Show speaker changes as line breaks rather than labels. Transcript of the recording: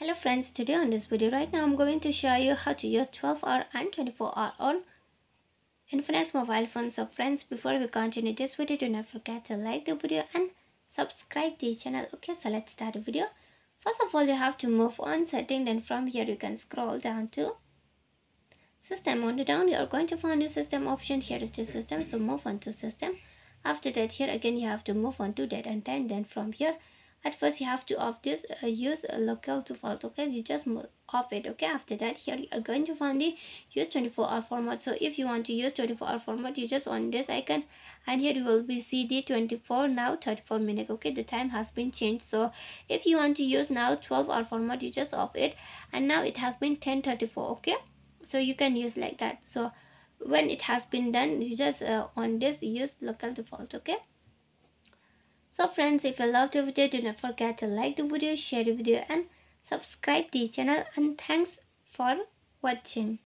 Hello friends, today on this video right now I'm going to show you how to use 12-hour and 24-hour on Infinix mobile phones. So friends, before we continue this video, do not forget to like the video and subscribe the channel. Okay, so let's start the video. First of all, you have to move on setting, then from here you can scroll down to system. On the down you are going to find the system option. Here is the system, so move on to system. After that, here again you have to move on to date and time. Then from here, at first you have to off this use local default. Okay, you just move off it. Okay, after that, here you are going to find the use 24-hour format. So if you want to use 24-hour format, you just on this icon, and here you will be see the 24 now 34 minutes. Okay, the time has been changed. So if you want to use now 12-hour format, you just off it, and now it has been 10:34. Okay, so you can use like that. So when it has been done, you just on this use local default. Okay, so friends, if you love the video, do not forget to like the video, share the video and subscribe the channel, and thanks for watching.